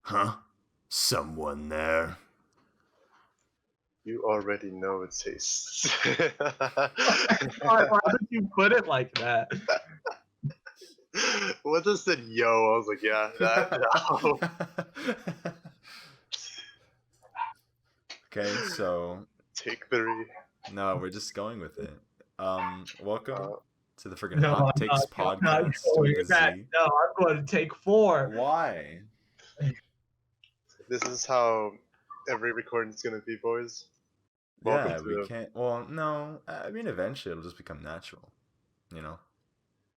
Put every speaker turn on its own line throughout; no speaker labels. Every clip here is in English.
Huh? Someone there?
You already know it tastes.
Why did you put it like that?
Once I said yo, I was like, yeah, that,
Okay, so
Take 3.
no, we're just going with it. Welcome
Uh,
to the freaking
No,
Hot Takes
I'm not
podcast
going
with a
with that.
Z.
No, I'm going to take 4.
Why?
this is how every recording is gonna be, boys. Welcome
Yeah,
to
we can't. Well, no, I mean, eventually it'll just become natural, you know.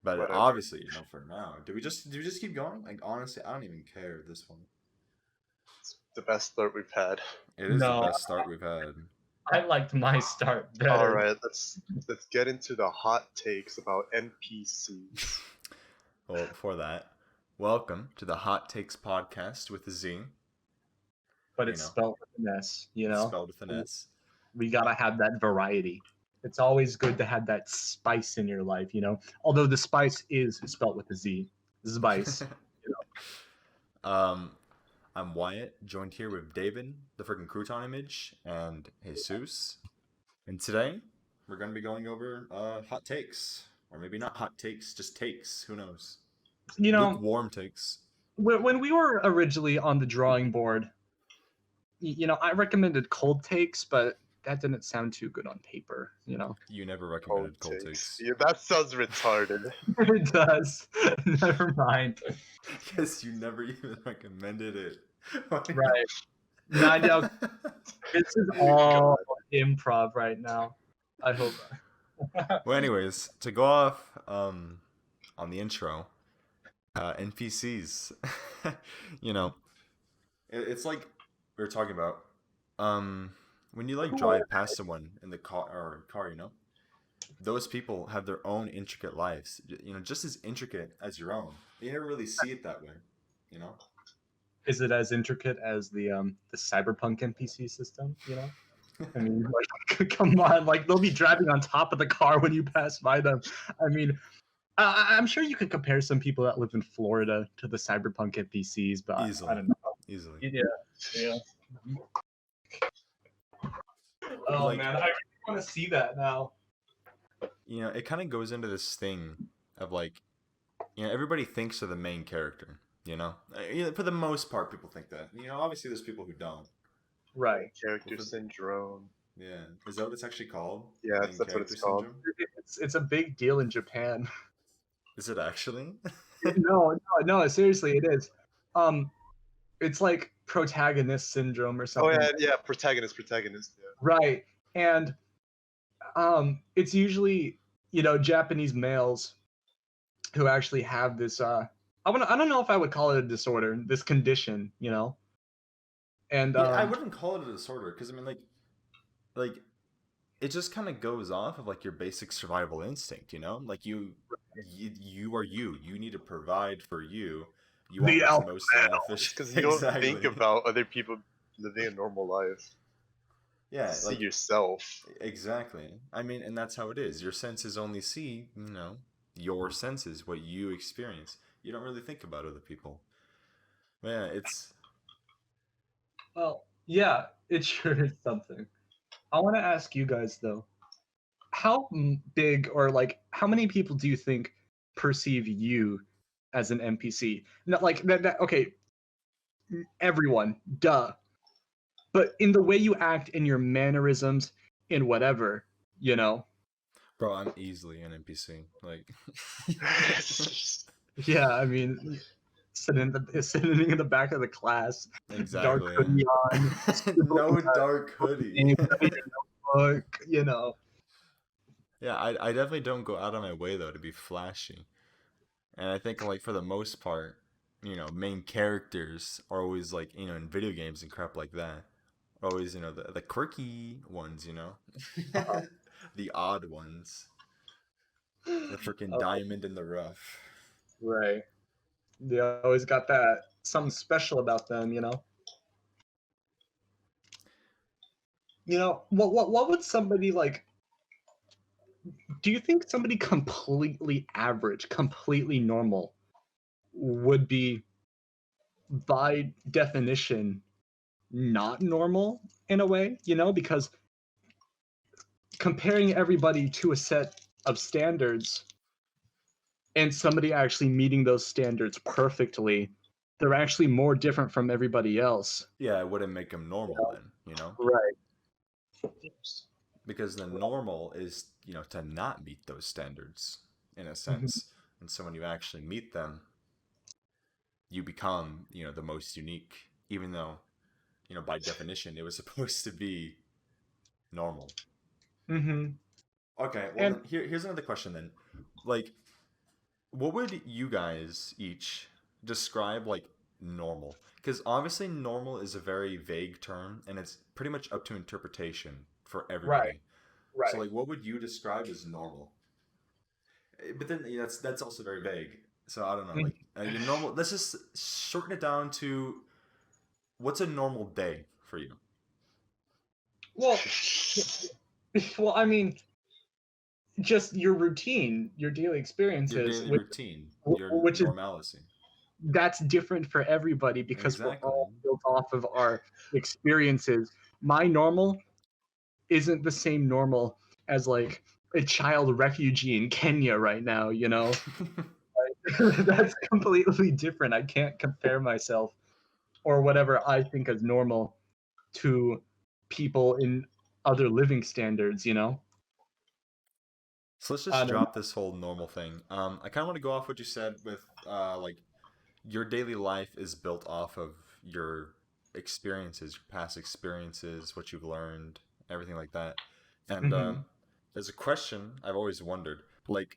But
whatever.
obviously, for now, do we just keep going? Like, honestly, I don't even care this one.
The best start we've had.
It is the
No.
best start we've had.
I liked my start better.
All right, let's get into the hot takes about NPCs.
Well, before that, welcome to the Hot Takes podcast with a Z.
But it's spelled with an S,
Spelled with an S.
We gotta have that variety. It's always good to have that spice in your life, Although the spice is spelled with a Z. Spice.
I'm Wyatt, joined here with David, the freaking crouton image, and Jesus. And today, we're going to be going over hot takes. Or maybe not hot takes, just takes. Who knows? Lukewarm takes.
When we were originally on the drawing board, I recommended cold takes, but that didn't sound too good on paper,
You never recommended cold takes.
Yeah, that sounds retarded.
It does. Never mind.
Because you never even recommended it.
Right. No, I know. This is all improv right now. I hope.
Well, anyways, to go off on the intro, NPCs, it's like we were talking about. When you like drive past someone in the car, those people have their own intricate lives. Just as intricate as your own. You never really see it that way.
Is it as intricate as the Cyberpunk NPC system? I mean, like, come on, like they'll be driving on top of the car when you pass by them. I mean, I'm sure you could compare some people that live in Florida to the Cyberpunk NPCs, but
easily.
I don't know.
Easily.
Yeah. Oh man, I want to see that now.
It kind of goes into this thing of like, everybody thinks of the main character. For the most part, people think that. Obviously, there's people who don't.
Right.
Character syndrome.
Yeah, is that what it's actually called?
Yeah, that's what it's called.
It's a big deal in Japan.
Is it actually?
No, seriously, it is. It's like protagonist syndrome or something.
Oh yeah, protagonist. Yeah.
Right, and it's usually Japanese males who actually have this. I don't know if I would call it a disorder, this condition, And
I wouldn't call it a disorder because I mean, like it just kind of goes off of like your basic survival instinct, like you are you. You need to provide for you. You want what's most beneficial
because you don't think about other people living a normal life.
Yeah,
see yourself.
Exactly. I mean, and that's how it is. Your senses only see, your senses, what you experience. You don't really think about other people. Yeah, it's.
Well, yeah, it sure is something. I want to ask you guys though, how big or like how many people do you think perceive you as an NPC? Not like that. Okay, everyone, duh. But in the way you act, in your mannerisms, in whatever,
Bro, I'm easily an NPC. Like.
Yeah, I mean, sitting in the back of the class.
Exactly.
Dark hoodie on.
No dark hoodie.
Notebook,
Yeah, I definitely don't go out of my way though to be flashy, and I think like for the most part, main characters are always like in video games and crap like that, are always the quirky ones, the odd ones, the freaking diamond in the rough.
Right. They always got that something special about them, What would somebody like? Do you think somebody completely average, completely normal would be by definition not normal in a way, because comparing everybody to a set of standards and somebody actually meeting those standards perfectly, they're actually more different from everybody else.
Yeah, it wouldn't make them normal then,
Right.
because the normal is, to not meet those standards in a
Mhm.
sense. And so when you actually meet them, you become, the most unique, even though, by definition, it was supposed to be normal.
Mhm.
Okay, well then
And
here's another question then. Like, what would you guys each describe like normal? Because obviously normal is a very vague term and it's pretty much up to interpretation for
right,
everybody. So
right.
like what would you describe as normal? But then that's also very vague. So I don't know,
Mhm.
like your normal, let's just shorten it down to what's a normal day for you?
Well, well, I mean, just your routine, your daily
Your
experiences,
daily routine, your
which is
normalcy.
that's different for everybody because we're
Exactly.
all built off of our experiences. My normal isn't the same normal as like a child refugee in Kenya right now, That's completely different. I can't compare myself or whatever I think is normal to people in other living standards.
So let's
I
just
don't
drop this whole normal thing. I kind of want to go off what you said with like your daily life is built off of your experiences, your past experiences, what you've learned, everything like that. And
know.
there's a question I've always wondered, like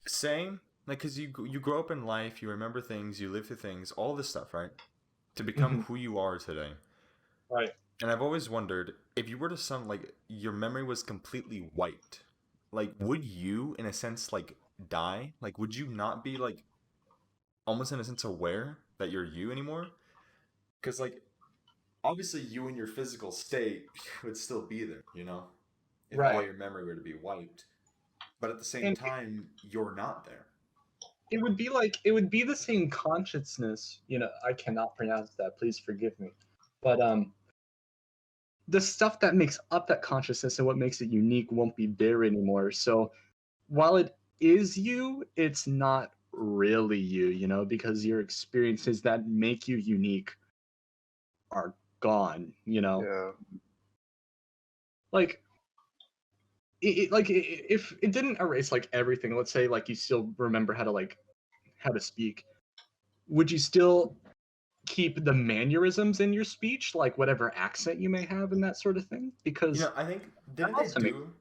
saying, like, because you grow up in life, you remember things, you live through things, all this stuff, right? To become
Hmm.
who you are today.
Right.
And I've always wondered if you were to some like your memory was completely wiped, like would you, in a sense, like die? Like, would you not be like almost in a sense aware that you're you anymore? Because like obviously you in your physical state would still be there, if all
Right.
your memory were to be wiped. But at the same
And
time, you're not there.
it would be the same consciousness. I cannot pronounce that. Please forgive me. But the stuff that makes up that consciousness and what makes it unique won't be there anymore. So while it is you, it's not really you, because your experiences that make you unique are gone.
Yeah.
Like if it didn't erase like everything, let's say like you still remember how to speak, would you still keep the mannerisms in your speech, like whatever accent you may have and that sort of thing? Because
I think
that
didn't they
also makes
do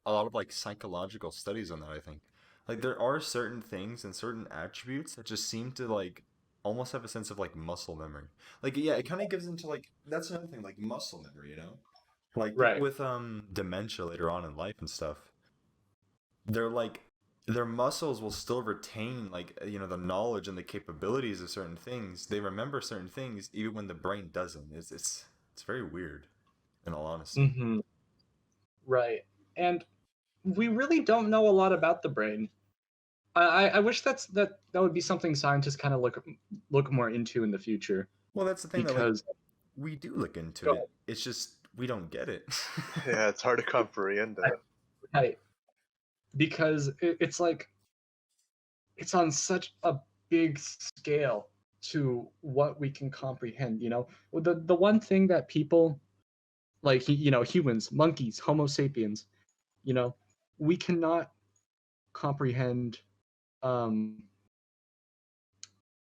a lot of like psychological studies on that? I think like there are certain things and certain attributes that just seem to like almost have a sense of like muscle memory. Like yeah, it kind of gives into like that's another thing like muscle memory. Like people
right.
with dementia later on in life and stuff, they're like their muscles will still retain like the knowledge and the capabilities of certain things. They remember certain things even when the brain doesn't. It's very weird in all honesty.
Hmm. Right. And we really don't know a lot about the brain. I wish that would be something scientists kind of look more into in the future
Well, that's the thing that like
because
we do look into
go
it. It's just we don't get it.
Yeah, it's hard to comprehend
ahead.
that.
Right, because it's like it's on such a big scale to what we can comprehend. The one thing that people like humans, monkeys, Homo sapiens, you know, we cannot comprehend. Um,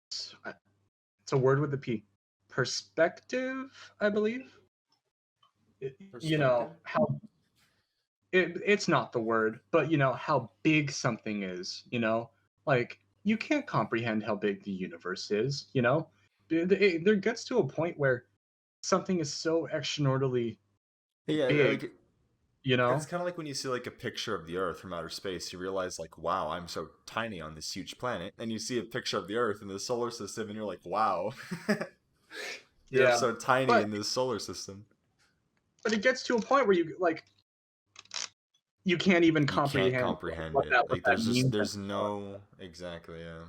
it's a word with a P. Perspective, I believe.
Perspective?
How it's not the word, but how big something is. Like you can't comprehend how big the universe is. There gets to a point where something is so extraordinarily
Yeah,
big.
like
You
it's
know,
kind of like when you see like a picture of the Earth from outer space, you realize like, wow, I'm so tiny on this huge planet, and you see a picture of the Earth in the solar system, and you're like, wow, you're
yeah.
so tiny
But
in this solar system.
it gets to a point where you can't even
You can't
comprehend
comprehend
what
it.
that what
Like
that
there's just
means
there's
anymore.
no exactly yeah.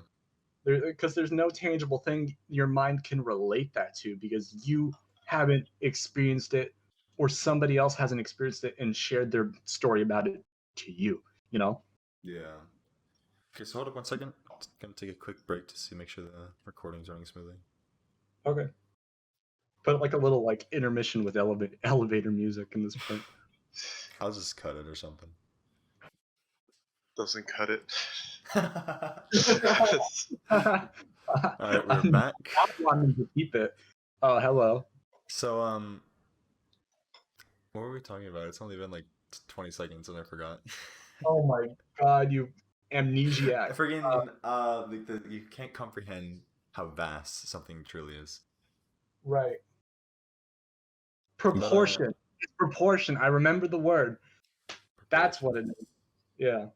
because there's no tangible thing your mind can relate that to because you haven't experienced it or somebody else hasn't experienced it and shared their story about it to you, you know?
Yeah. Okay, so hold up 1 second. I'm just gonna take a quick break to make sure the recording's running smoothly.
Okay. Put like a little like intermission with elevator music in this point.
I'll just cut it or something.
Doesn't cut it.
All right, we're back.
I wanted to keep it. Oh, hello.
So what were we talking about? It's only been like 20 seconds and I forgot.
Oh my god, you amnesiac.
Friggin' you can't comprehend how vast something truly is.
Right. Proportion. It's proportion. I remember the word. That's what it is. Yeah.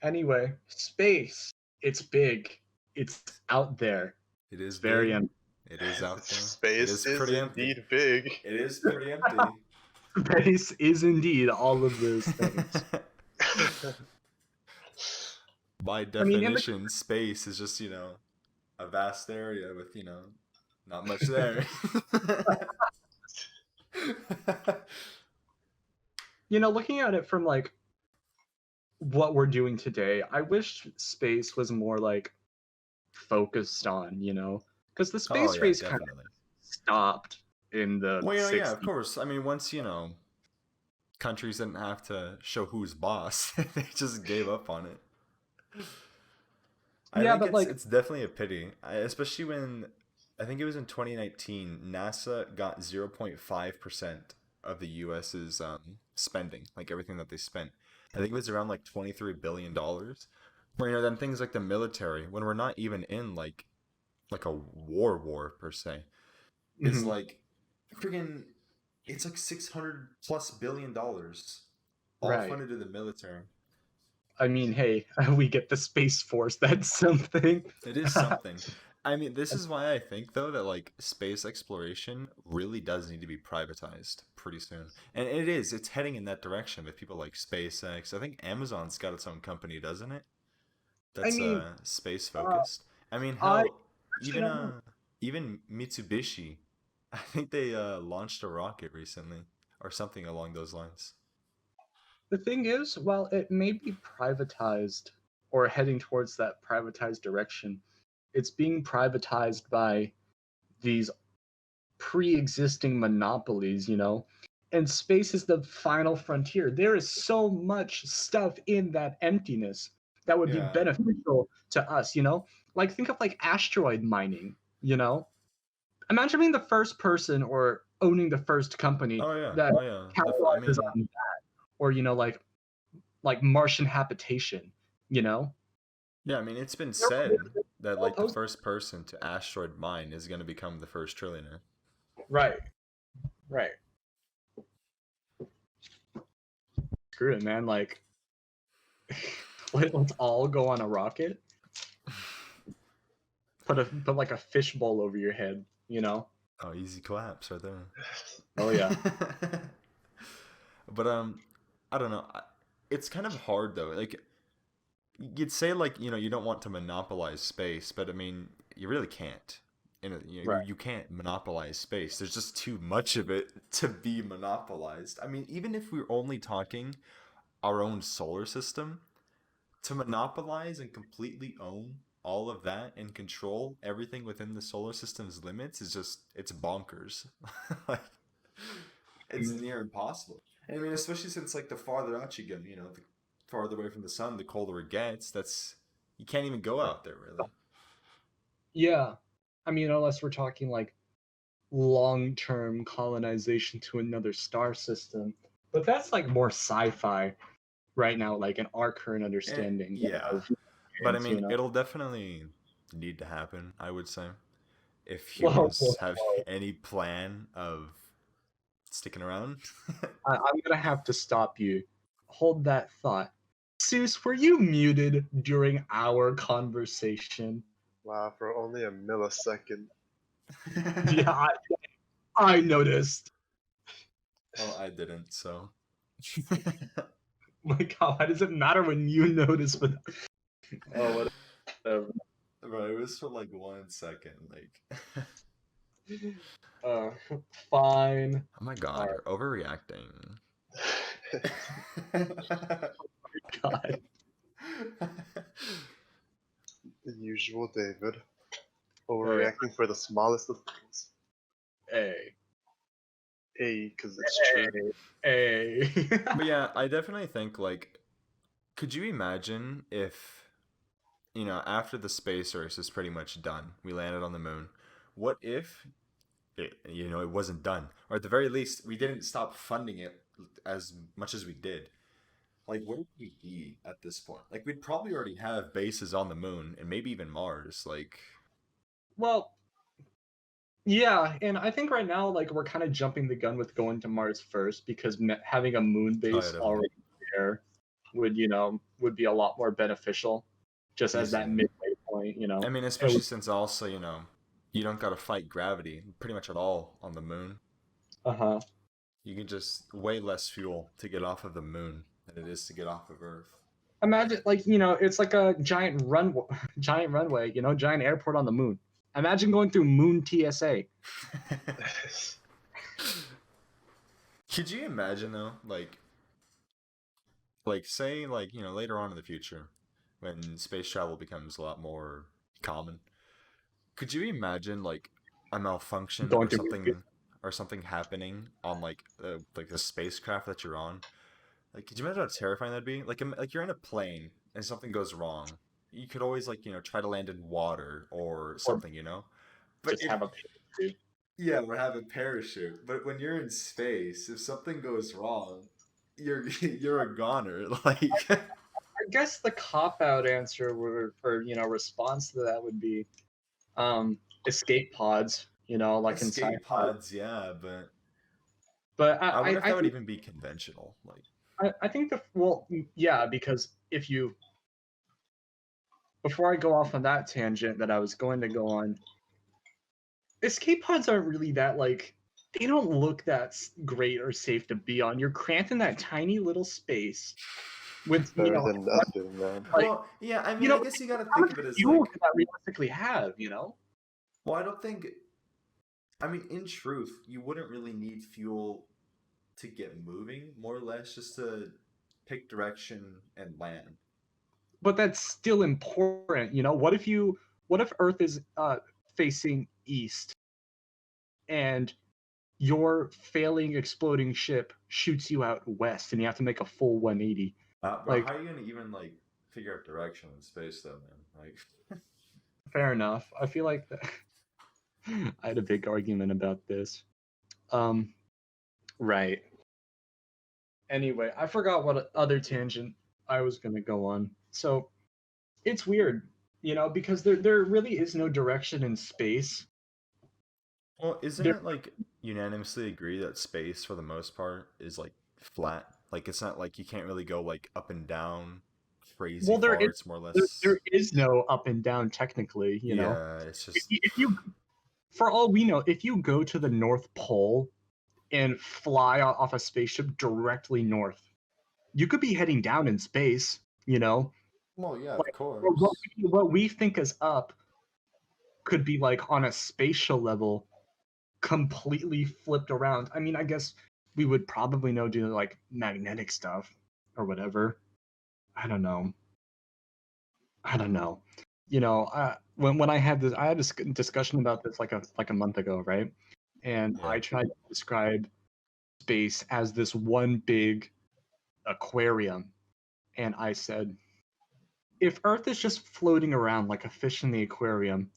Anyway, space. It's big. It's out there.
It is
It's very
big.
empty.
It is out there.
Space
it is pretty
indeed
empty.
big.
It is pretty empty.
Space is indeed all of those things.
By definition, space is just, a vast area with, not much there.
Looking at it from like what we're doing today, I wish space was more like focused on, because the space race kind of stopped in the 60s.
Yeah, of course. I mean, once, countries didn't have to show who's boss, they just gave up on it. I think it's definitely a pity, especially when I think it was in 2019, NASA got 0.5% of the U.S.'s spending, like everything that they spent. I think it was around like $23 billion. Where, then things like the military, when we're not even in like a war per se, is like freaking, it's like $600+ billion, all funded to the military.
I mean, hey, we get the Space Force. That's something.
It is something. I mean, this is why I think, though, that, like, space exploration really does need to be privatized pretty soon. And it is. It's heading in that direction with people like SpaceX. I think Amazon's got its own company, doesn't it? That's space-focused. I mean, hell, even Mitsubishi, I think they launched a rocket recently or something along those lines.
The thing is, while it may be privatized or heading towards that privatized direction, it's being privatized by these pre-existing monopolies, and space is the final frontier. There is so much stuff in that emptiness that would be beneficial to us, like think of like asteroid mining, imagine being the first person or owning the first company that capitalizes on that, or like Martian habitation,
Yeah, I mean, it's been said that like the first person to asteroid mine is going to become the first trillionaire.
Right. Screw it, man. Like, let's all go on a rocket. Put like a fishbowl over your head,
Oh, easy claps right there.
Oh yeah.
But I don't know. It's kind of hard though. Like, you'd say like you don't want to monopolize space, but I mean you really can't. You can't monopolize space. There's just too much of it to be monopolized. I mean, even if we're only talking our own solar system, to monopolize and completely own all of that and control everything within the solar system's limits is just, it's bonkers. Like, it's near impossible. And I mean, especially since like the farther out you go, the farther away from the sun, the colder it gets. You can't even go out there really.
Yeah. I mean, unless we're talking like long-term colonization to another star system. But that's like more sci-fi right now, like in our current understanding.
But I mean, it'll definitely need to happen, I would say, if humans have any plan of sticking around.
I'm gonna have to stop you. Hold that thought. Seuss, were you muted during our conversation?
Wow, for only a millisecond.
Yeah, I noticed.
Well, I didn't, so.
My God, why does it matter when you notice? But Oh, whatever.
Bro, it was for like 1 second. Like,
Uh, fine.
oh my
All
god, you're overreacting.
right, God.
The usual David.
Hey,
Overreacting for the smallest of things.
hey,
Because it's true.
hey.
But yeah, I definitely think like, could you imagine if, after the space race is pretty much done, we landed on the moon. What if it wasn't done, or at the very least, we didn't stop funding it as much as we did? Like, where would we be at this point? Like, we'd probably already have bases on the moon and maybe even Mars. Like,
Well, yeah, and I think right now, like, we're kind of jumping the gun with going to Mars first because having a moon
oh yeah,
base
definitely
already there would be a lot more beneficial, just as
easy.
that midway point,
I mean,
And
especially since also you don't gotta fight gravity pretty much at all on the moon.
uh-huh.
You can just way less fuel to get off of the moon than it is to get off of Earth.
Imagine, like, it's like a giant giant runway, giant airport on the moon. Imagine going through moon TSA.
Could you imagine though, like say like later on in the future, when space travel becomes a lot more common, could you imagine like a malfunction
Going through moon.
or something happening on like the spacecraft that you're on? Like, could you imagine how terrifying that'd be? Like you're in a plane and something goes wrong. You could always like try to land in water or
Or
something. But
just have a parachute.
yeah, we're having parachute. But when you're in space, if something goes wrong, you're you're a goner. Like
I guess the cop out answer or response to that would be escape pods, like in
escape
sci-fi.
pods, yeah, but
But
I wonder if
I
that would
think
even be conventional. Like,
I think yeah, because if you before I go off on that tangent that I was going to go on, escape pods aren't really that like they don't look that great or safe to be on. You're cramped in that tiny little space with
Better than nothing, man.
like
well, yeah, I mean, I guess you got to
how
think
much
of it as
fuel
like,
could that realistically have?
well, I don't think. I mean, in truth, you wouldn't really need fuel to get moving, more or less, just to pick direction and land.
But that's still important. What if Earth is facing east and your failing exploding ship shoots you out west and you have to make a full 180?
Bro,
Like,
how are you gonna even like figure out direction in space, though, man? Like,
fair enough. I feel like I had a big argument about this. Um, right. Anyway, I forgot what other tangent I was gonna go on. So it's weird, because there really is no direction in space.
well, isn't
There,
it like unanimously agreed that space, for the most part, is like flat? Like, it's not like you can't really go like up and down crazy
well,
far. It's more or less,
there is no up and down technically.
yeah. It's just
If you, for all we know, if you go to the North Pole and fly off a spaceship directly north, you could be heading down in space.
well, yeah, of
Like what
course.
what we think is up could be like on a spatial level completely flipped around. I mean, I guess we would probably know do like magnetic stuff or whatever. I don't know. I don't know. When I had this discussion about this like a month ago, right? And
Yeah.
I tried to describe space as this one big aquarium, and I said, if Earth is just floating around like a fish in the aquarium,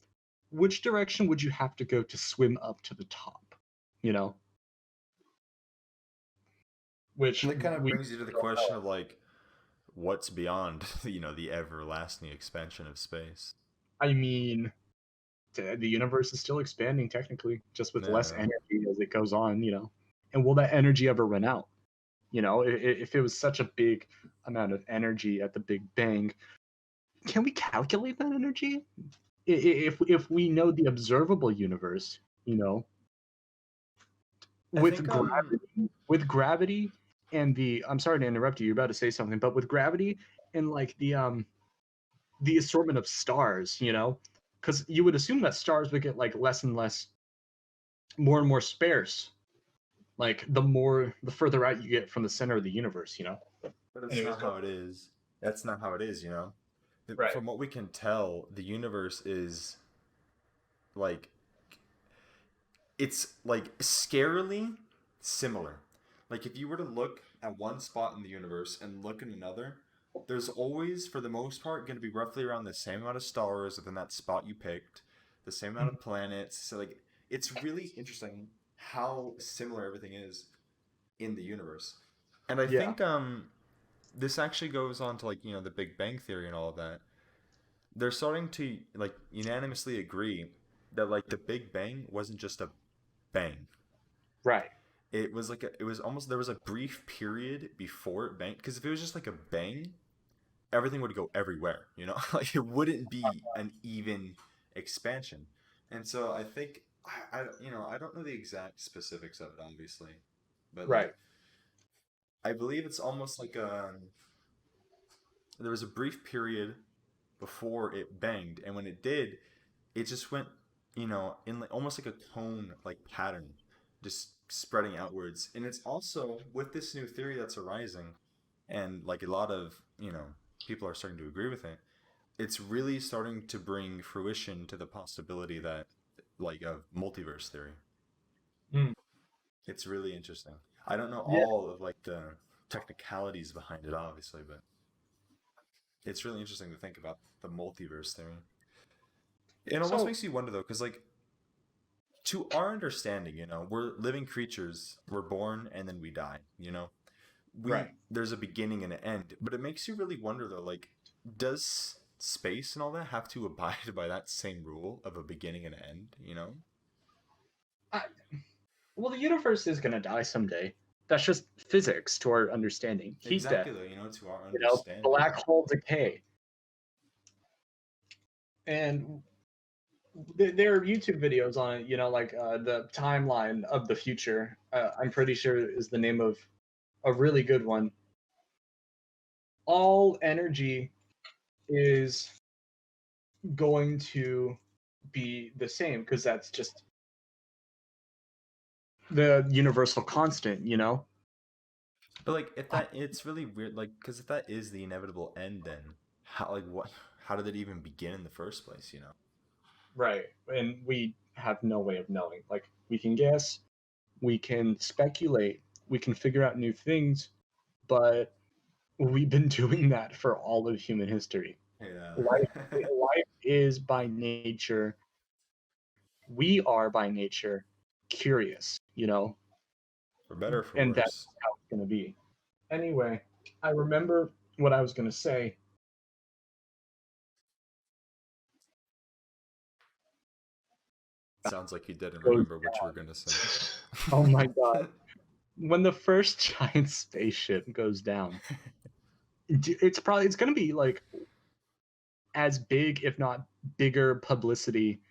which direction would you have to go to swim up to the top? You know, which
And that kind of
we
brings you to the question of like, what's beyond, the everlasting expansion of space?
I mean, the universe is still expanding technically, just with less
Yeah.
energy as it goes on. And will that energy ever run out? If it was such a big amount of energy at the Big Bang, can we calculate that energy? If we know the observable universe,
I
with
think
gravity and the I'm sorry to interrupt you, you're about to say something, but with gravity and like the assortment of stars, you know, because you would assume that stars would get like less and less, more and more sparse, like the further out you get from the center of the universe, you know.
But it's
Anyways,
not how
go.
it is. That's not how it is, you know?
Right.
From what we can tell, the universe is like it's like scarily similar. Like if you were to look at one spot in the universe and look in another, there's always, for the most part, going to be roughly around the same amount of stars within that spot you picked, the same amount
Mhm.
of planets. So like it's really interesting how similar everything is in the universe. And I
Yeah.
think this actually goes on to like, the Big Bang theory and all of that. They're starting to like unanimously agree that like the Big Bang wasn't just a bang.
Right.
It was like it was almost, there was a brief period before it banged, because if it was just like a bang, everything would go everywhere, like it wouldn't be an even expansion. And so I think I don't know the exact specifics of it obviously, but like
Right.
I believe it's almost like there was a brief period before it banged, and when it did, it just went, in like almost like a cone like pattern, just spreading outwards. And it's also with this new theory that's arising, and like a lot of people are starting to agree with it. It's really starting to bring fruition to the possibility that like of multiverse theory.
Mm.
It's really interesting. I don't know
Yeah.
all of like the technicalities behind it obviously, but it's really interesting to think about the multiverse theory. It almost
So
makes you wonder though, because like to our understanding, we're living creatures. We're born and then we die.
right.
There's a beginning and an end, but it makes you really wonder though, like, does space and all that have to abide by that same rule of a beginning and an end?
I, well, the universe is gonna die someday. That's just physics to our understanding. Heat death.
Exactly though, to our
You know,
understanding.
black hole decay. And there are YouTube videos on it, you know, like the timeline of the future. I'm pretty sure is the name of a really good one. All energy is going to be the same because that's just the universal constant, you know?
But like, if that, it's really weird, like, because if that is the inevitable end, then how did it even begin in the first place?
Right. And we have no way of knowing. Like, we can guess, we can speculate, we can figure out new things, but we've been doing that for all of human history.
Yeah.
Life is by nature, we are by nature curious, you know,
For better or for
and that's
worse.
how it's going to be. Anyway, I remember what I was going to say.
Sounds like you didn't
Goes,
remember what you were gonna say.
oh my God. When the first giant spaceship goes down, it's going to be like as big, if not bigger, publicity,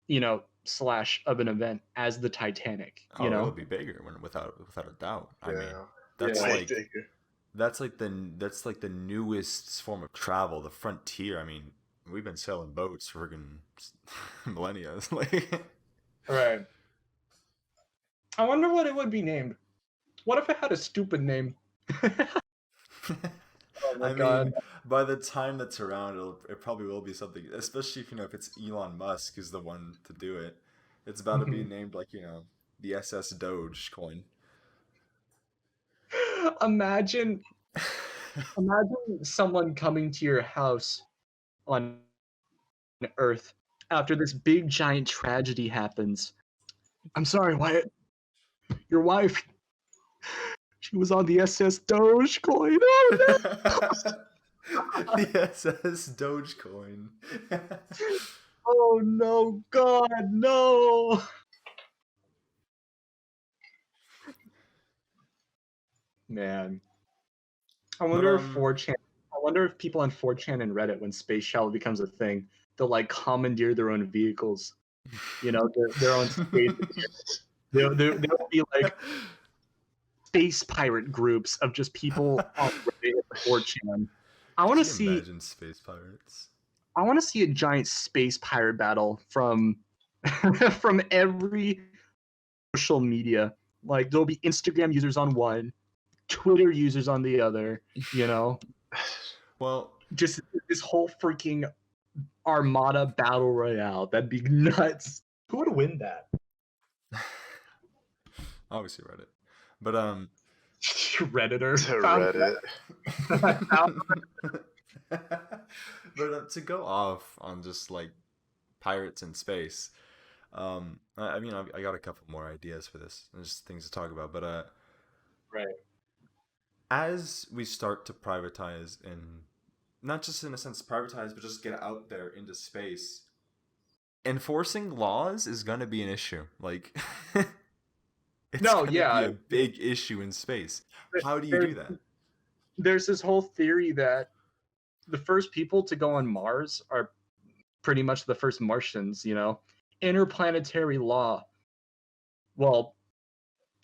you know, slash of an event as the Titanic, you
Oh, it'll
know?
be bigger without a doubt. I mean,
Yeah,
that's
Yeah.
way
like
bigger.
that's like the newest form of travel, the frontier. I mean, we've been sailing boats for friggin' millennia. Like,
Right. I wonder what it would be named. What if it had a stupid name? Oh my
I
God.
mean, by the time that's around, it probably will be something. Especially if it's Elon Musk is the one to do it. It's about to be
Mhm.
named like the SS Dogecoin.
Imagine, imagine someone coming to your house on Earth after this big giant tragedy happens. I'm sorry, Wyatt. Your wife, she was on the SS Dogecoin. Oh
The SS Dogecoin.
no! Oh no, God, no! Man, I
But
wonder if 4chan. I wonder if people on 4chan and Reddit, when space shuttle becomes a thing, they'll like commandeer their own vehicles. You know, their own space. There'll be like space pirate groups of just people on Reddit and 4chan. I want
Could
to
you
see
imagine space pirates?
I want to see a giant space pirate battle from from every social media. Like there'll be Instagram users on one, Twitter users on the other, you know.
Well,
Just this whole freaking Armada battle royale. That'd be nuts. Who would win that?
obviously Reddit, but
Redditor.
To
Found
Reddit.
but to go off on just like pirates in space, I mean, I got a couple more ideas for this. There's things to talk about, but
right.
as we start to privatize and not just in a sense privatize, but just get out there into space, enforcing laws is gonna be an issue. Like, it's
No,
gonna be
yeah.
a big issue in space. How do you
There,
do that?
there's this whole theory that the first people to go on Mars are pretty much the first Martians, you know. Interplanetary law. Well,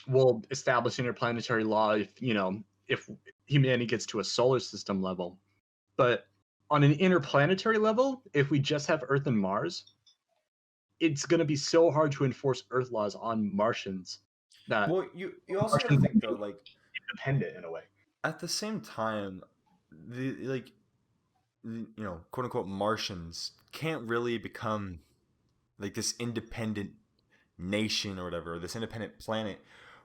we'll establish interplanetary law if, you know, if humanity gets to a solar system level. But on an interplanetary level, if we just have Earth and Mars, it's going to be so hard to enforce Earth laws on Martians that
Well, you also got to
Martians
think
will
though,
be
like
independent in a way.
at the same time, you know, quote unquote Martians can't really become like this independent nation or whatever, or this independent planet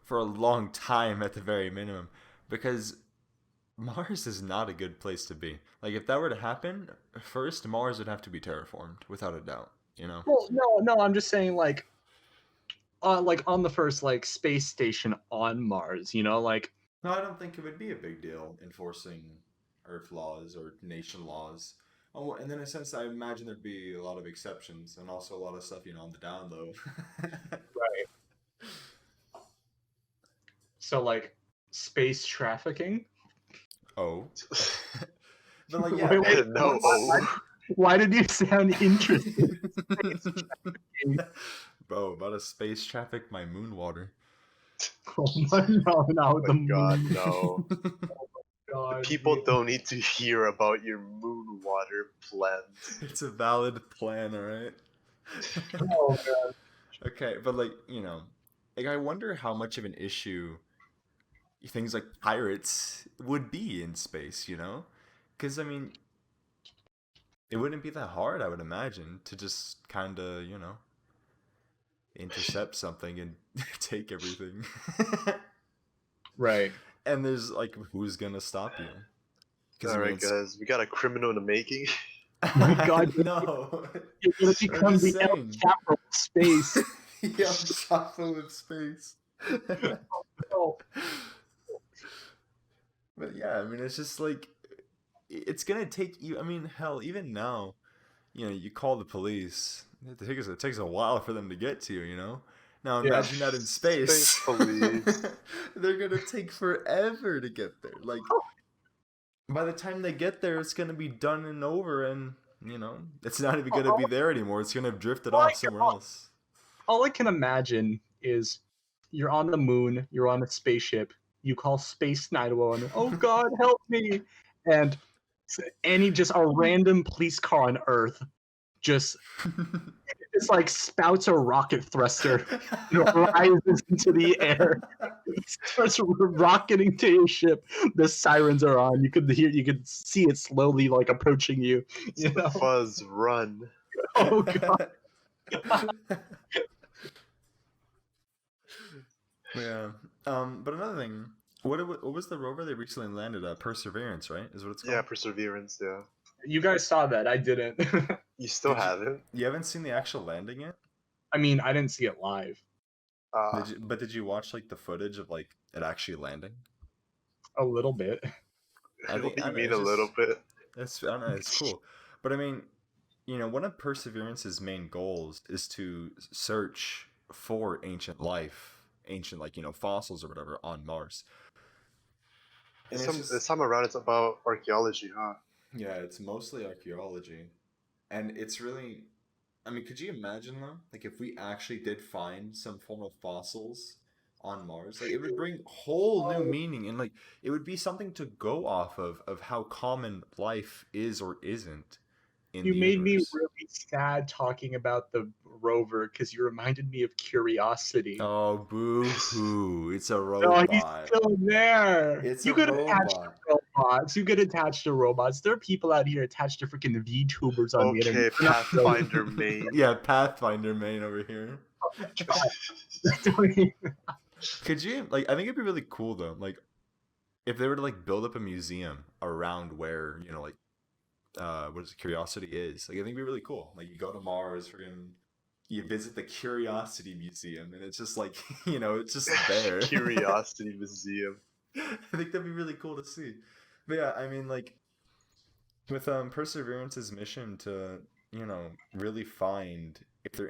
for a long time at the very minimum, because Mars is not a good place to be. Like if that were to happen, first Mars would have to be terraformed without a doubt. You know.
Well, no, I'm just saying like on the first like space station on Mars, you know, like
No, I don't think it would be a big deal enforcing Earth laws or nation laws. Oh, and then in a sense, I imagine there'd be a lot of exceptions and also a lot of stuff, you know, on the down low.
right. So like space trafficking.
Oh, but like, yeah,
Wait,
No.
why did you sound interested?
bro, about to space traffic my moon water.
Oh my, no,
Oh
the
my god,
moon.
no.
God,
People
dude.
don't need to hear about your moon water plans.
It's a valid plan, alright?
Oh god.
Okay, but like, you know, like I wonder how much of an issue things like pirates would be in space, you know? Because, I mean, it wouldn't be that hard, I would imagine, to just kind of, you know, intercept something and take everything.
Right.
And there's like, who's gonna stop you? Because I mean,
Alright,
it's
guys, we got a criminal in the making.
My god,
no.
you're gonna
I'm
become
just
the El
saying.
Chapo of space.
Yeah, I'm Chapo in space.
Oh,
But yeah, I mean, it's just like it's gonna take you. I mean, hell, even now, you know, you call the police. It takes a while for them to get to you. You know. Now
yeah.
imagine that in space.
Space police.
They're gonna take forever to get there. Like by the time they get there, it's gonna be done and over, and you know, it's not even gonna be there anymore. It's gonna have drifted off somewhere else.
All I can imagine is you're on the moon, you're on a spaceship, you call Space 911, oh God, help me! And just a random police car on Earth just like spouts a rocket thruster and rises into the air. It starts rocketing to your ship. The sirens are on. You could see it slowly like approaching you.
It's
You
the
know?
fuzz run.
Oh God.
Yeah. But another thing, what was the rover they recently landed? Perseverance, right? Is what it's called.
Yeah, Perseverance, yeah.
You guys saw that. I didn't.
You still
Did you-
haven't?
You haven't seen the actual landing yet?
I mean, I didn't see it live.
Did you watch like the footage of like it actually landing?
A little bit.
I
What
think
do
I
you
mean
mean
it's
a little
just
bit?
it's I don't know, it's cool. But I mean, you know, one of Perseverance's main goals is to search for ancient life, ancient like, you know, fossils or whatever on Mars. And it's
This
just
time around it's about archaeology, huh?
yeah, it's mostly archaeology. And it's really I mean, could you imagine though? Like if we actually did find some form of fossils on Mars. Like it would bring whole new meaning, and like it would be something to go off of how common life is or isn't in
You
the
made me
universe.
really sad talking about the rover because you reminded me of Curiosity.
Oh, boo hoo! It's a
No, he's
robot.
still there.
It's a
You get attached
robot.
to robots. You get attached to robots. There are people out here attached to freaking VTubers on the internet.
Okay,
They're not
Pathfinder main.
Yeah, Pathfinder main over here.
really-
Could you like? I think it'd be really cool though. Like if they were to like build up a museum around where like what is it, Curiosity is. Like I think it'd be really cool. Like you go to Mars, freaking you visit the Curiosity Museum, and it's just like it's just there.
Curiosity Museum.
I think that'd be really cool to see. But yeah, I mean like with Perseverance's mission to really find if there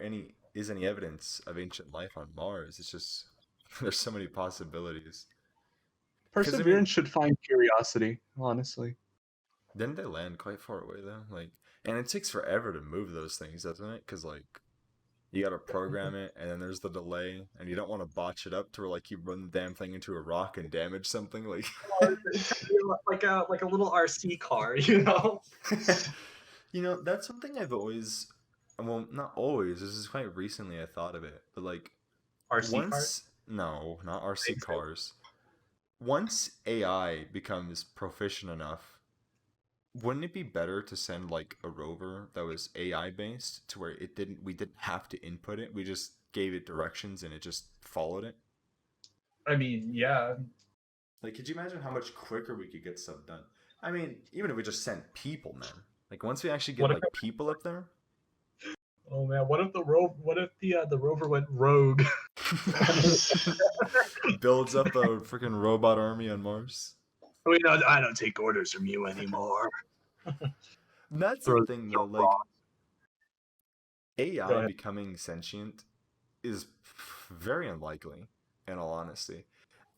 is any evidence of ancient life on Mars. It's just there's so many possibilities. 'Cause, I mean,
Perseverance should find Curiosity, honestly.
didn't they land quite far away though? Like, and it takes forever to move those things, doesn't it? Because like you gotta program it, and then there's the delay, and you don't want to botch it up to where like you run the damn thing into a rock and damage something. Like,
like a little RC car, you know?
that's something I've always, well, not always. This is quite recently I thought of it, but like
RC car?
once, no, not RC cars. Once AI becomes proficient enough, wouldn't it be better to send like a rover that was AI based to where we didn't have to input it. We just gave it directions and it just followed it?
I mean, yeah.
Like could you imagine how much quicker we could get stuff done? I mean, even if we just sent people, man. Like once we actually get
What if
like people up there,
Oh man, what if the rover went rogue?
builds up a freaking robot army on Mars.
I don't take orders from you anymore.
That's the thing though, like AI becoming sentient is very unlikely, in all honesty.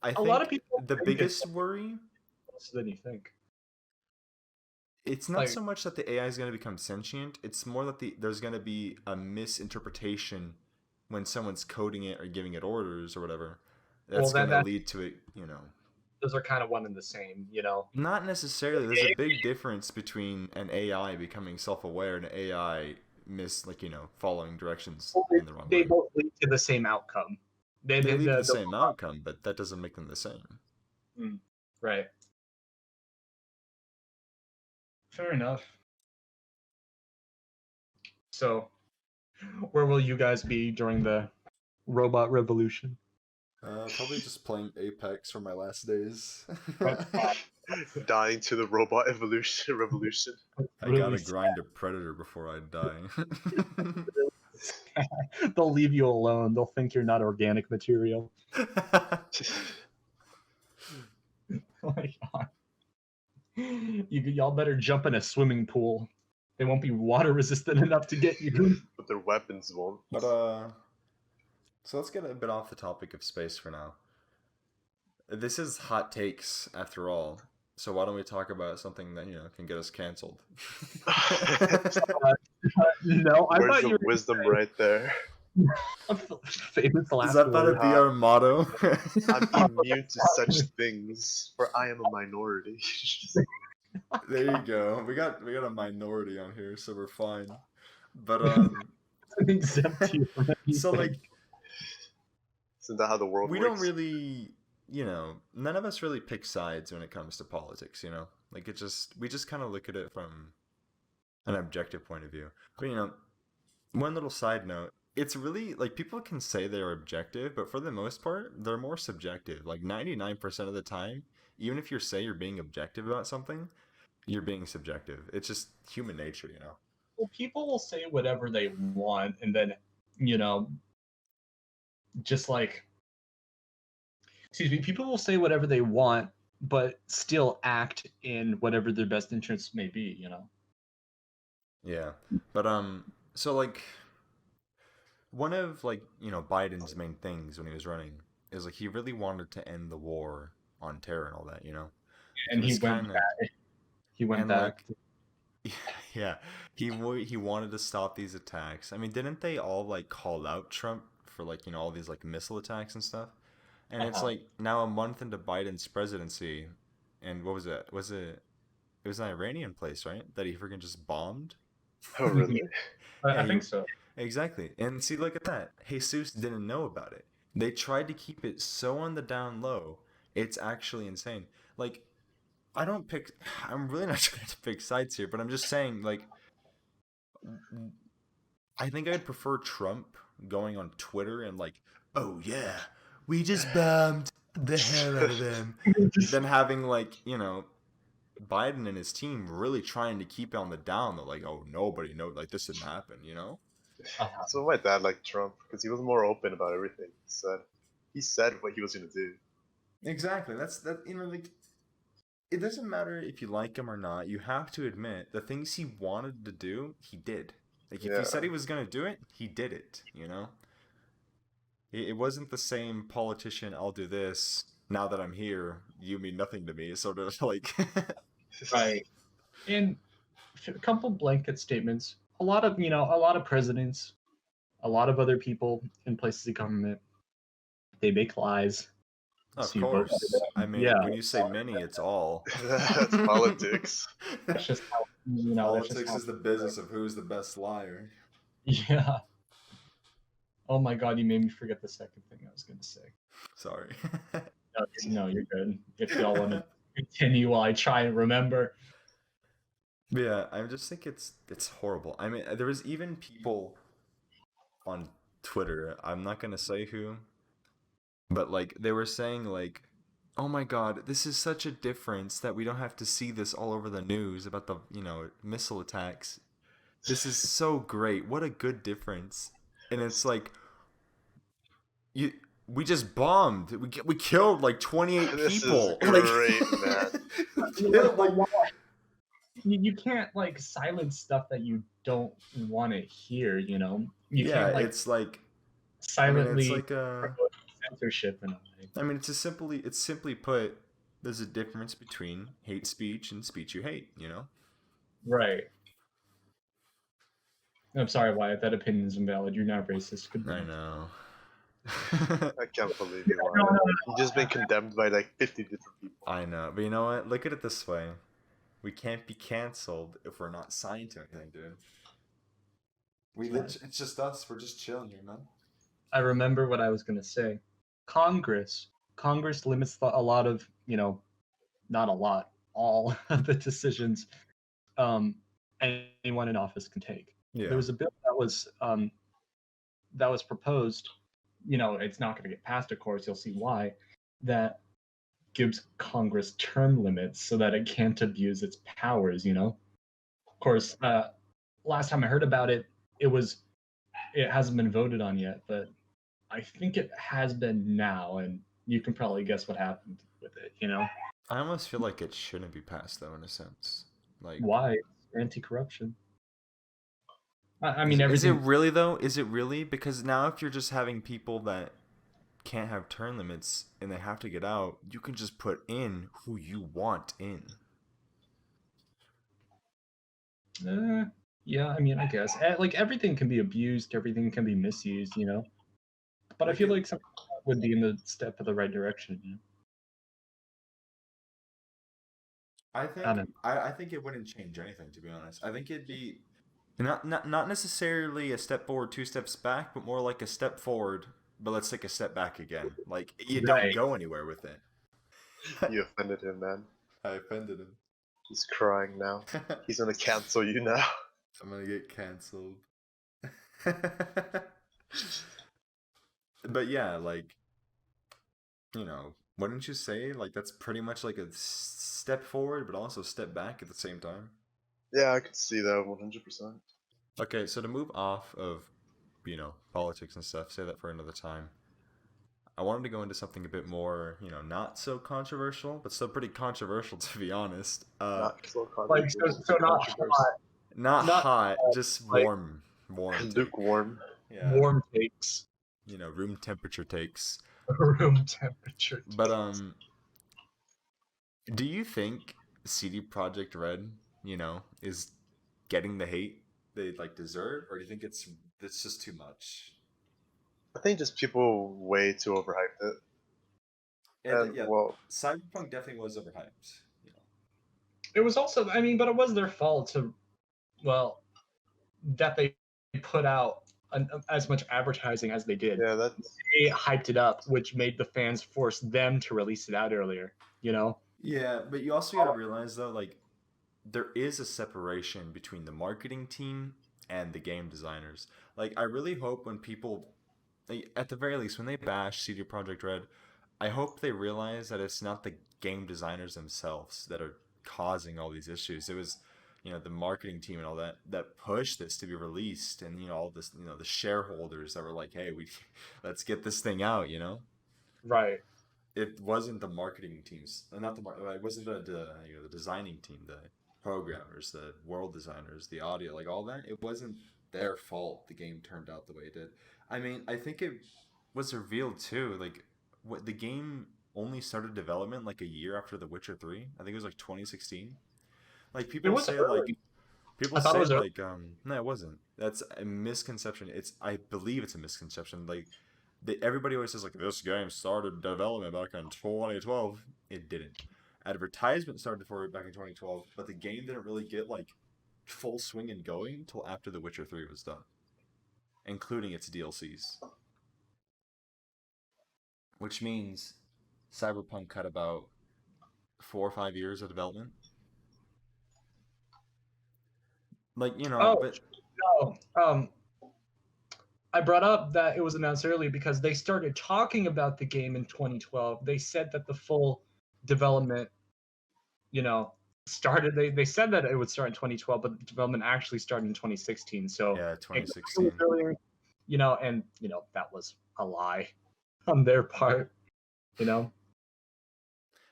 I think
lot of people
the
think
biggest worry,
Less than you think.
it's not
Like-
so much that the AI is going to become sentient, it's more that there's going to be a misinterpretation when someone's coding it or giving it orders or whatever. That's going to lead to it,
Those are kind of one and the same, you know.
Not necessarily. There's a big difference between an AI becoming self-aware and an AI following directions in the wrong way.
They both lead to the same outcome.
They lead to the same outcome, but that doesn't make them the same.
Right. Fair enough. So, where will you guys be during the robot revolution?
Probably just playing Apex for my last days.
Dying to the robot revolution.
I gotta grind a predator before I die.
They'll leave you alone. They'll think you're not organic material. Oh my God. Y'all better jump in a swimming pool. They won't be water resistant enough to get you.
But their weapons won't.
But so let's get a bit off the topic of space for now. This is hot takes after all. So why don't we talk about something that can get us canceled?
No, I
Where's
thought
the
you were
wisdom right there?
famous last
Is that about to
word.
be our motto?
I'm immune to such things, for I am a minority.
There you go. We got a minority on here, so we're fine. But
Exempt you from
so like
anything.
Isn't that how the world
we
works?
don't really, none of us really pick sides when it comes to politics, Like we just kind of look at it from an objective point of view. But one little side note, it's really like people can say they're objective, but for the most part, they're more subjective. Like 99% of the time, even if you're being objective about something, you're being subjective. It's just human nature,
Well, people will say whatever they want, and then, just like, excuse me, people will say whatever they want, but still act in whatever their best interests may be,
Yeah. But so like one of Biden's main things when he was running is like he really wanted to end the war on terror and all that,
And he went back. He went back.
Yeah, he wanted to stop these attacks. I mean, didn't they all call out Trump for all these missile attacks and stuff? And it's like now a month into Biden's presidency, and what was it? It was an Iranian place, right? That he freaking just bombed.
Oh, really?
Yeah,
I think so.
exactly. And see, look at that. Jesus didn't know about it. They tried to keep it so on the down low. It's actually insane. Like, I don't pick. I'm really not trying to pick sides here, but I'm just saying, like, I think I'd prefer Trump going on Twitter and like, oh yeah, we just bombed the hell out of them, than having like, Biden and his team really trying to keep it on the down. They're like, oh, nobody know, like this didn't happen, you know?
So my dad liked Trump because he was more open about everything. He said what he was gonna do.
Exactly. That's that. Like it doesn't matter if you like him or not. You have to admit the things he wanted to do, he did. Like if he
Yeah.
said he was gonna do it, he did it. You know, it wasn't the same politician. I'll do this now that I'm here. You mean nothing to me. Sort of like.
Right. And a couple blanket statements. A lot of presidents, a lot of other people in places of government, they make lies.
Of
So you vote for
course. I
them.
mean,
Yeah,
when you say many, it's all.
That's politics.
that's just how that's just
Politics
how.
is the business of who's the best liar.
Yeah. Oh my God, you made me forget the second thing I was gonna say.
Sorry.
No, you're good. If y'all want to continue while I try and remember.
Yeah, I just think it's horrible. I mean, there was even people on Twitter, I'm not gonna say who, but like they were saying like, "Oh my God, this is such a difference that we don't have to see this all over the news about the, missile attacks. This is so great. What a good difference." And it's like you we just bombed. We killed like 28
This is
people. Like
great, man.
we killed like
You can't like silence stuff that you don't want to hear. You
yeah,
can't like
it's like it's
silently
like
promote censorship in a way.
it's simply put, there's a difference between hate speech and speech you hate, you know?
Right. I'm sorry, Wyatt. That opinion is invalid. You're not racist.
I
Goodbye.
know.
I can't believe you,
No,
Wyatt.
no,
You've just been condemned by like 50 different people.
I know. But you know what? Look at it this way. We can't be canceled if we're not signed to anything, dude. It's just us. We're just chilling here, man.
I remember what I was gonna say. Congress. Congress limits a lot of, not a lot, all of the decisions anyone in office can take.
Yeah.
There was a bill that was proposed. It's not going to get passed, of course. You'll see why. That gives Congress term limits so that it can't abuse its powers. Of course, last time I heard about it, it hasn't been voted on yet, but I think it has been now, and you can probably guess what happened with it.
I almost feel like it shouldn't be passed, though, in a sense. Like,
Why? Anti-corruption. I mean,
is it
everything.
really, though? Is it really? Because now if you're just having people that can't have term limits and they have to get out, you can just put in who you want in.
Yeah, I mean, I guess like everything can be abused, everything can be misused, But I
Like
feel
it-
like something would be in the step of the right direction.
I
I don't
think I think it wouldn't change anything, to be honest. I think it'd be not necessarily a step forward, two steps back, but more like a step forward, but let's take a step back again. Like you don't
Right.
go anywhere with it.
You offended him, man.
I offended him.
He's crying now. He's gonna cancel you now.
I'm gonna get canceled. But yeah, like, wouldn't you say like that's pretty much like a step forward, but also step back at the same time?
Yeah, I could see that 100%.
Okay, so to move off of, politics and stuff, say that for another time. I wanted to go into something a bit more, not so controversial, but still pretty controversial to be honest.
Not so
like so not hot,
Not
not
hot, just
like-
warm take.
lukewarm.
Yeah,
warm takes,
room temperature takes.
room temperature.
But do you think CD Projekt Red, is getting the hate they like deserve, or do you think it's just too much?
I think just people way too overhyped it. And
Yeah,
well,
Cyberpunk definitely was overhyped. You know.
It was also, I mean, but it was their fault to, well, that they put out as much advertising as they did.
yeah, that's
They hyped it up, which made the fans force them to release it out earlier. You know?
Yeah, but you also got to realize though, like there is a separation between the marketing team and the game designers. Like I really hope when people, like, at the very least, when they bash CD Projekt Red, I hope they realize that it's not the game designers themselves that are causing all these issues. It was, the marketing team and all that that pushed this to be released, and all this, the shareholders that were like, "Hey, we, let's get this thing out."
Right.
It wasn't the marketing teams, not it wasn't the designing team, the programmers, the world designers, the audio, like all that. It wasn't their fault the game turned out the way it did. I mean, I think it was revealed too. Like, what the game only started development like a year after The Witcher 3. I think it was like 2016. Like
It
people
was
say like
early.
People
I thought it
say
was early.
like no, it wasn't. That's a misconception. I believe it's a misconception. Like everybody always says like this game started development back in 2012. It didn't. Advertisement started for it back in 2012, but the game didn't really get like full swing and going until after The Witcher 3 was done, including its DLCs. Which means Cyberpunk had about 4 or 5 years of development. Like,
Oh,
but
no. I brought up that it was announced early because they started talking about the game in 2012. They said that the full development, you know, started. They said that it would start in 2012, but the development actually started in 2016. So
yeah,
it was
2016.
earlier, and that was a lie on their part. You know,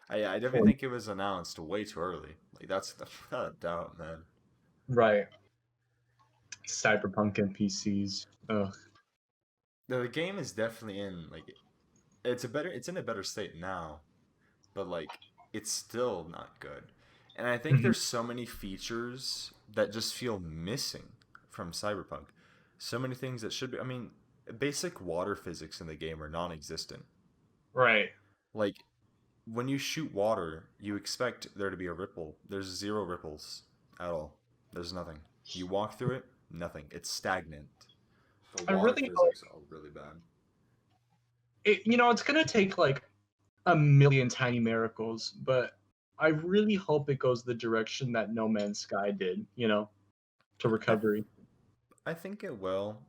I definitely
for,
think it was announced way too early. Like that's without a doubt, man.
right? Cyberpunk NPCs. Ugh.
The game is definitely in like it's in a better state now, but like it's still not good. And I think
Mhm.
there's so many features that just feel missing from Cyberpunk. So many things that should be. I mean, basic water physics in the game are non-existent.
Right.
Like when you shoot water, you expect there to be a ripple. There's zero ripples at all. There's nothing. You walk through it, nothing. It's stagnant. The
I
water
really hope
physics are really bad.
it's gonna take like a million tiny miracles, but I really hope it goes the direction that No Man's Sky did, to
I
recovery.
I think it will,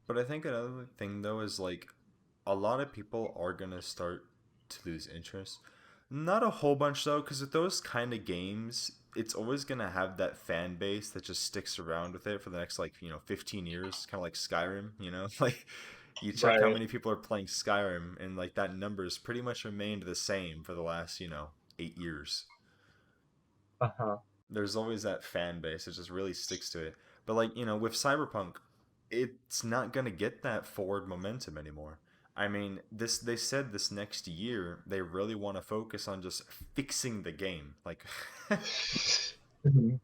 but I think another thing though is like a lot of people are gonna start to lose interest. Not a whole bunch though, because with those kind of games, it's always gonna have that fan base that just sticks around with it for the next 15 years, kind of like Skyrim. Like you check how
Right.
many people are playing Skyrim, and like that number's pretty much remained the same for the last 8 years.
Uh-huh.
There's always that fan base that just really sticks to it. But like, with Cyberpunk, it's not gonna get that forward momentum anymore. I mean, they said this next year they really want to focus on just fixing the game. Like
Mhm.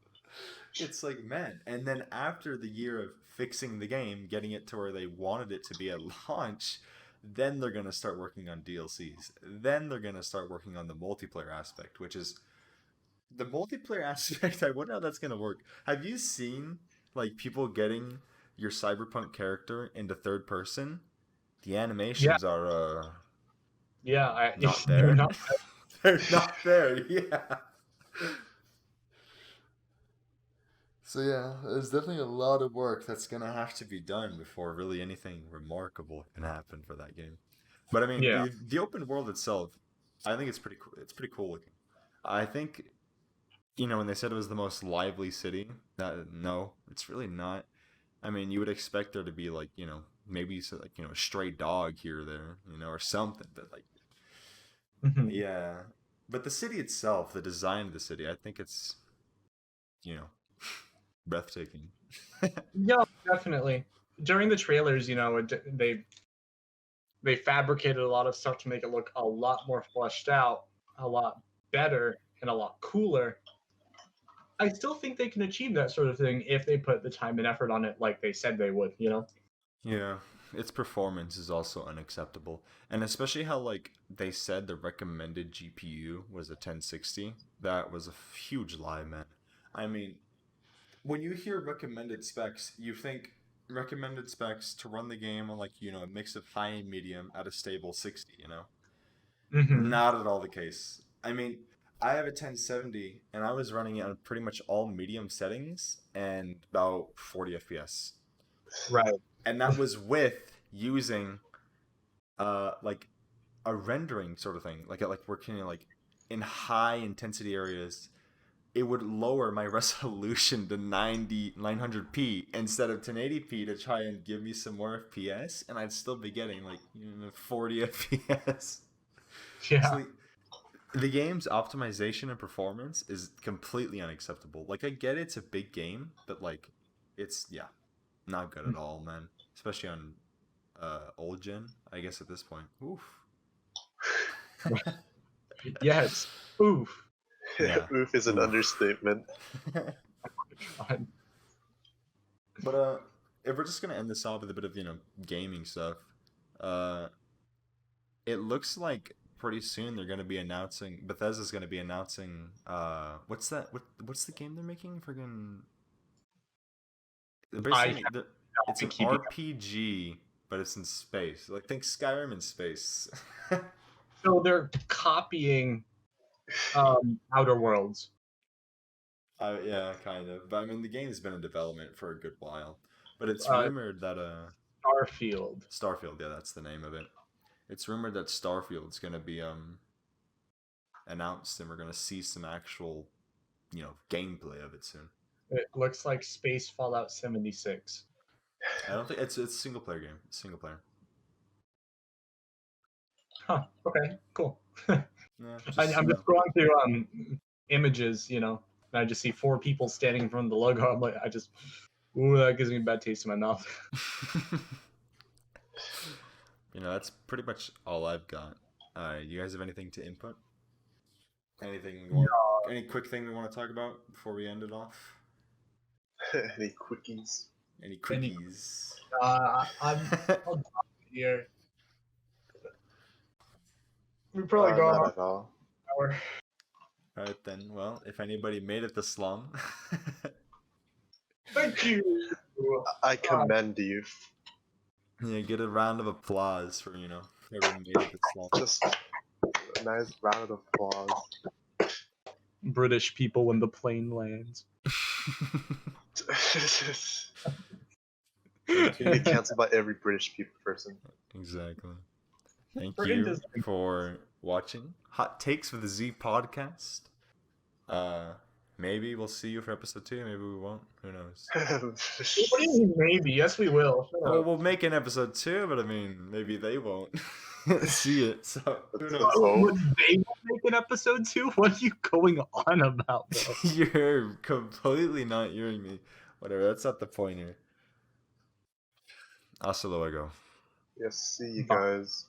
it's like, man, and then after the year of fixing the game, getting it to where they wanted it to be at launch, then they're gonna start working on DLCs. Then they're gonna start working on the multiplayer aspect, which is the multiplayer aspect. I wonder how that's gonna work. Have you seen like people getting your cyberpunk character into third person? The
Yeah,
animations are
yeah,
not
they're
there.
not.
They're not there. Yeah. So yeah, there's definitely a lot of work that's gonna have to be done before really anything remarkable can happen for that game. But I mean,
Yeah.
the open world itself, I think it's pretty cool. It's pretty cool looking. I think when they said it was the most lively city, no, it's really not. I mean, you would expect there to be like maybe like a stray dog here or there, or something. But like
Mhm.
yeah, but the city itself, the design of the city, I think it's you know breathtaking.
Yeah, definitely. During the trailers, they fabricated a lot of stuff to make it look a lot more fleshed out, a lot better, and a lot cooler. I still think they can achieve that sort of thing if they put the time and effort on it like they said they would.
Yeah. its performance is also unacceptable, and especially how like they said the recommended GPU was a 1060. That was a huge lie, man. I mean, when you hear recommended specs, you think recommended specs to run the game on like a mix of high and medium at a stable 60.
Hmm.
Not at all the case. I mean, I have a 1070 and I was running it on pretty much all medium settings and about 40 FPS.
Right.
And that was with using like a rendering sort of thing. Like working like in high intensity areas, it would lower my resolution to 900p instead of 1080p to try and give me some more FPS, and I'd still be getting like 40 FPS. So
Yeah.
the game's optimization and performance is completely unacceptable. Like I get it's a big game, but like it's not good at all, man. Especially on old gen, I guess at this point. Oof.
Yes. Oof.
Yeah.
Oof is an
Oof.
understatement.
God.
But if we're just gonna end this off with a bit of gaming stuff, uh, it looks like pretty soon they're gonna be announcing Bethesda's gonna be announcing what's that what's the game they're making? Friggin' they're
I have
basically it's
been
an
keeping up.
RPG, but it's in space. Like think Skyrim in space.
So they're copying Outer Worlds.
Yeah, kind of. But I mean, the game's been in development for a good while. But it's
Uh,
rumored that
Starfield.
Starfield, yeah, that's the name of it. It's rumored that Starfield's gonna be announced, and we're gonna see some actual gameplay of it soon.
It looks like Space Fallout 76.
I don't think it's a single player game. It's single player.
Huh. Okay. Cool.
Yeah,
I'm just going through images, and I just see four people standing in front of the logo. I'm like, ooh, that gives me a bad taste in my mouth.
that's pretty much all I've got. You guys have anything to input? Anything we want? Any quick thing we want to talk about before we end it off?
Any quickies?
Any
Any-
quickies?
I'll drop it here. We probably gone
Not
on
at all.
an hour.
All right then. Well, if anybody made it this long,
Thank you.
I commend you.
yeah, get a round of applause for whoever made it this long.
Just a nice round of applause.
British people when the plane lands.
You get cancelled by every British person.
Exactly. Thank
Friggin'
you
Disney.
for watching Hot Takes with the Z podcast. Maybe we'll see you for episode 2. Maybe we won't. Who knows?
What do you mean maybe? Yes, we will. Shut
Well,
up.
we'll make an episode 2, but I mean, maybe they won't see it. So who knows?
Oh.
Would they make an episode 2? What are you going on about, bro?
You're completely not hearing me. Whatever. That's not the point here. Hasta luego.
Yes, see you
Bye.
guys.